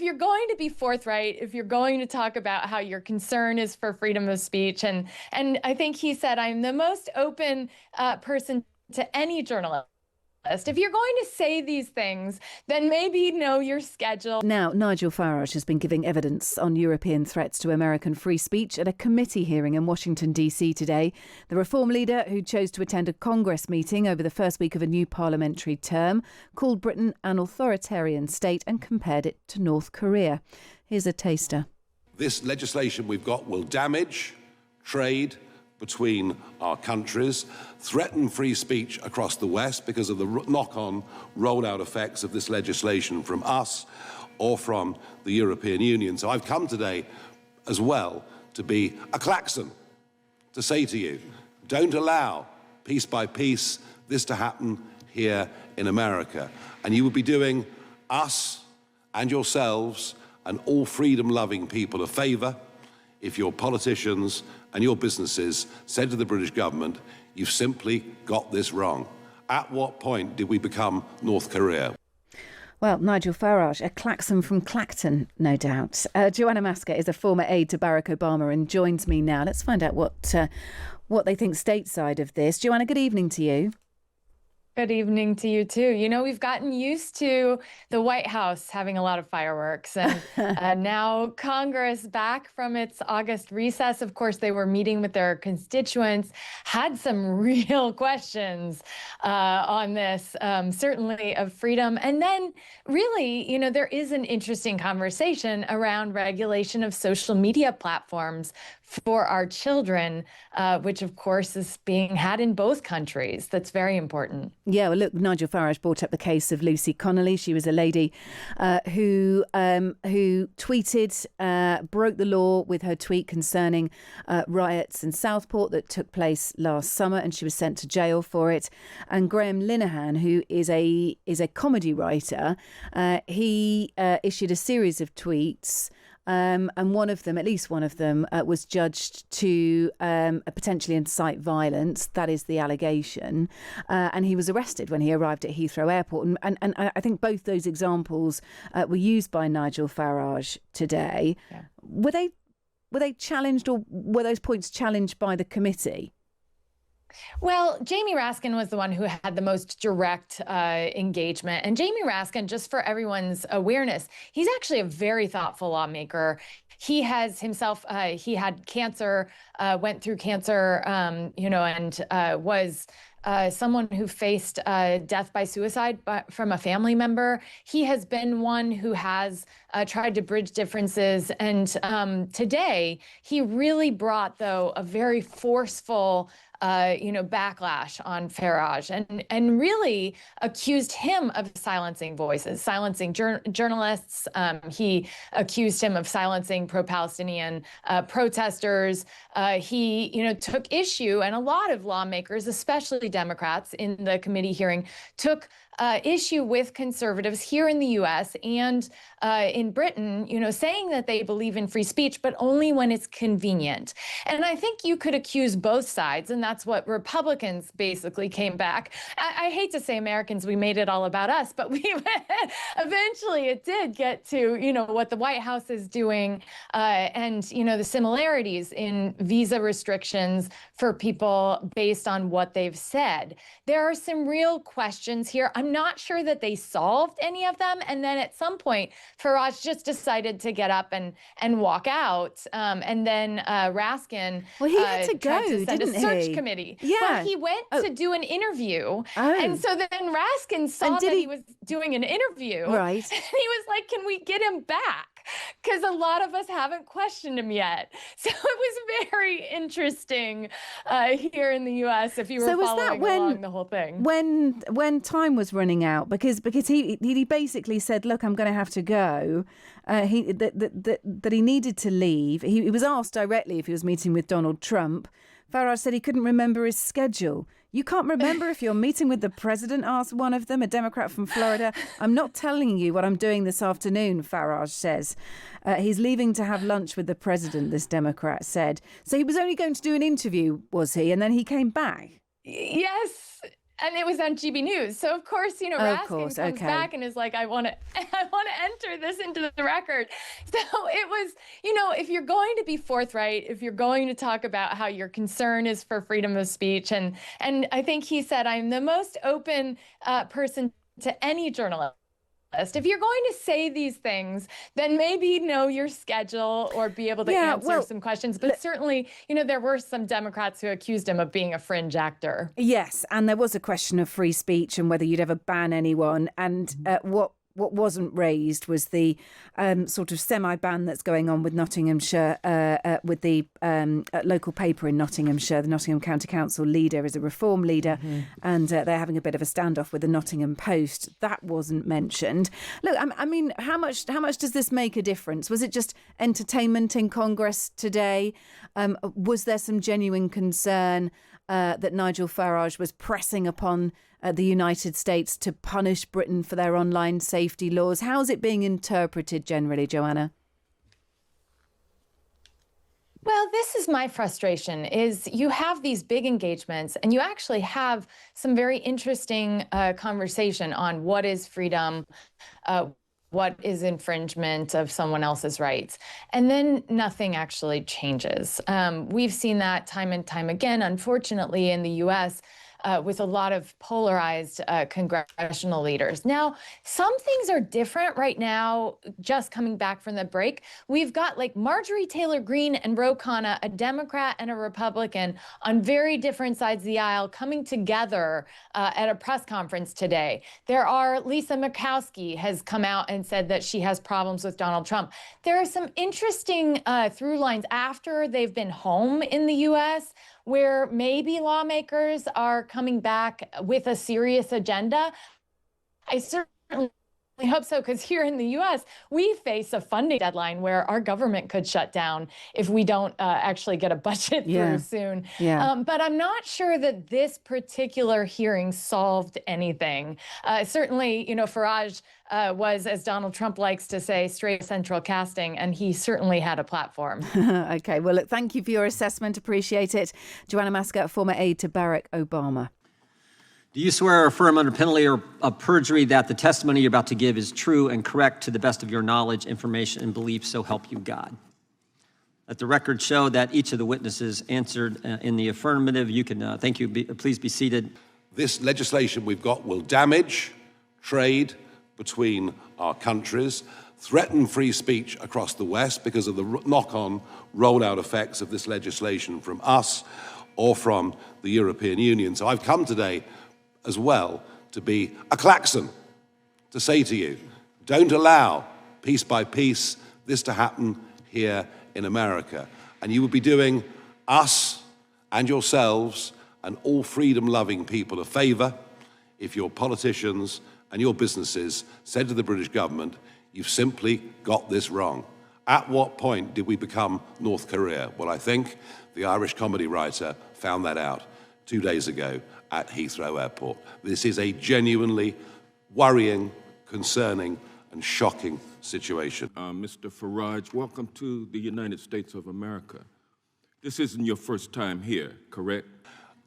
you're going to be forthright, if you're going to talk about how your concern is for freedom of speech, and I think he said, I'm the most open person to any journalist. If you're going to say these things, then maybe know your schedule. Now, Nigel Farage has been giving evidence on European threats to American free speech at a committee hearing in Washington, D.C. today. The Reform leader, who chose to attend a Congress meeting over the first week of a new parliamentary term, called Britain an authoritarian state and compared it to North Korea. Here's a taster. This legislation we've got will damage trade between our countries, threaten free speech across the West because of the knock-on roll-out effects of this legislation from us or from the European Union. So I've come today as well to be a klaxon, to say to you, don't allow, piece by piece, this to happen here in America. And you would be doing us and yourselves and all freedom-loving people a favour if your politicians and your businesses said to the British government, you've simply got this wrong. At what point did we become North Korea? Well, Nigel Farage, a klaxon from Clacton, no doubt. Johanna Maska is a former aide to Barack Obama and joins me now. Let's find out what they think stateside of this. Johanna, good evening to you. Good evening to you, too. You know, we've gotten used to the White House having a lot of fireworks, and now Congress back from its August recess. Of course, they were meeting with their constituents, had some real questions on this, certainly of freedom. And then really, you know, there is an interesting conversation around regulation of social media platforms for our children, which, of course, is being had in both countries. That's very important. Yeah, well, look, Nigel Farage brought up the case of Lucy Connolly. She was a lady who tweeted, broke the law with her tweet concerning riots in Southport that took place last summer, and she was sent to jail for it. And Graham Linehan, who is a comedy writer, he issued a series of tweets. And one of them, at least one of them, was judged to potentially incite violence. That is the allegation. And he was arrested when he arrived at Heathrow Airport. And I think both those examples were used by Nigel Farage today. Yeah. Were they challenged, or were those points challenged by the committee? Well, Jamie Raskin was the one who had the most direct engagement. And Jamie Raskin, just for everyone's awareness, he's actually a very thoughtful lawmaker. He has himself, he had cancer, went through cancer, and was someone who faced death by suicide from a family member. He has been one who has tried to bridge differences. And today, he really brought, though, a very forceful backlash on Farage, and really accused him of silencing voices, silencing journalists. He accused him of silencing pro-Palestinian protesters. He, took issue, and a lot of lawmakers, especially Democrats in the committee hearing, took issue with conservatives here in the U.S. and in Britain, saying that they believe in free speech, but only when it's convenient. And I think you could accuse both sides, and that's what Republicans basically came back. I hate to say Americans, we made it all about us, but we eventually it did get to, what the White House is doing and, the similarities in visa restrictions for people based on what they've said. There are some real questions here. I'm not sure that they solved any of them. And then at some point, Farage just decided to get up and walk out. And then Raskin he had to go, tried to send didn't a search he? committee. Yeah. Well, he went to do an interview. And so then Raskin saw that he was doing an interview. Right. And he was like, can we get him back? Because a lot of us haven't questioned him yet. So it was very interesting here in the U.S. if you were following along the whole thing. When time was running out, because he basically said, look, I'm going to have to go. That he needed to leave. He was asked directly if he was meeting with Donald Trump. Farage said he couldn't remember his schedule. You can't remember if you're meeting with the president, asked one of them, a Democrat from Florida. I'm not telling you what I'm doing this afternoon, Farage says. He's leaving to have lunch with the president, this Democrat said. So he was only going to do an interview, was he? And then he came back. Yes. And it was on GB News. So of course, you know, Raskin comes back and is like, I want to enter this into the record. So it was, you know, if you're going to be forthright, if you're going to talk about how your concern is for freedom of speech, and I think he said, I'm the most open person to any journalist. If you're going to say these things, then maybe know your schedule or be able to answer some questions. But certainly, you know, there were some Democrats who accused him of being a fringe actor. Yes, and there was a question of free speech and whether you'd ever ban anyone. And what wasn't raised was the sort of semi-ban that's going on with Nottinghamshire, with the local paper in Nottinghamshire. The Nottingham County Council leader is a Reform leader, and they're having a bit of a standoff with the Nottingham Post. That wasn't mentioned. Look, I mean, how much does this make a difference? Was it just entertainment in Congress today? Was there some genuine concern that Nigel Farage was pressing upon the United States to punish Britain for their online safety laws? How's it being interpreted generally, Johanna? Well, this is my frustration, is you have these big engagements and you actually have some very interesting conversation on what is freedom, what is infringement of someone else's rights. And then nothing actually changes. We've seen that time and time again, unfortunately, in the US, with a lot of polarized congressional leaders. Now, some things are different right now, just coming back from the break. We've got like Marjorie Taylor Greene and Ro Khanna, a Democrat and a Republican, on very different sides of the aisle, coming together at a press conference today. There are, Lisa Murkowski has come out and said that she has problems with Donald Trump. There are some interesting through lines after they've been home in the U.S., where maybe lawmakers are coming back with a serious agenda. I certainly hope so, because here in the U.S., we face a funding deadline where our government could shut down if we don't actually get a budget through soon. But I'm not sure that this particular hearing solved anything. Certainly, you know, Farage was, as Donald Trump likes to say, straight central casting, and he certainly had a platform. Okay, well, look, thank you for your assessment. Appreciate it. Johanna Maska, former aide to Barack Obama. Do you swear or affirm under penalty of perjury that the testimony you're about to give is true and correct to the best of your knowledge, information, and belief, so help you God? Let the record show that each of the witnesses answered in the affirmative. You can, thank you, please be seated. This legislation we've got will damage trade between our countries, threaten free speech across the West because of the knock-on roll-out effects of this legislation from us or from the European Union. So I've come today as well to be a klaxon, to say to you, don't allow, piece by piece, this to happen here in America. And you would be doing us and yourselves and all freedom-loving people a favor if your politicians and your businesses said to the British government, you've simply got this wrong. At what point did we become North Korea? Well, I think the Irish comedy writer found that out 2 days ago at Heathrow Airport. This is a genuinely worrying, concerning, and shocking situation. Mr. Farage, welcome to the United States of America. This isn't your first time here, correct?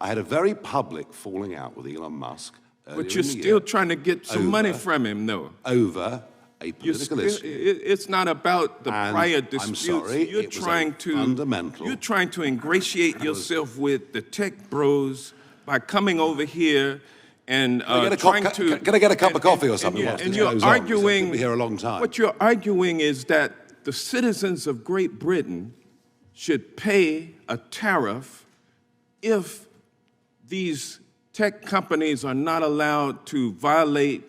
I had a very public falling out with Elon Musk. But you're still trying to get some money from him, though. Over a political issue. It's not about the prior disputes. I'm sorry, you're trying to ingratiate yourself with the tech bros by coming over here and trying to. Can I get a cup of coffee or something? And you're arguing. We'll be here a long time. What you're arguing is that the citizens of Great Britain should pay a tariff if these tech companies are not allowed to violate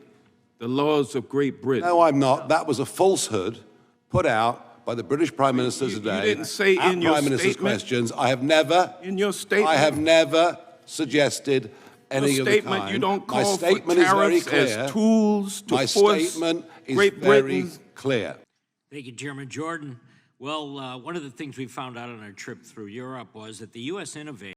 the laws of Great Britain. No, I'm not. That was a falsehood put out by the British Prime Minister today. You didn't say in your Prime Minister's statement. Questions. I have never. In your statement. I have never suggested any of the kind. You don't call My statement for is very tariffs clear. as tools to My force statement is Great very Britain. clear. Thank you, Chairman Jordan. Well, one of the things we found out on our trip through Europe was that the U.S. innovates.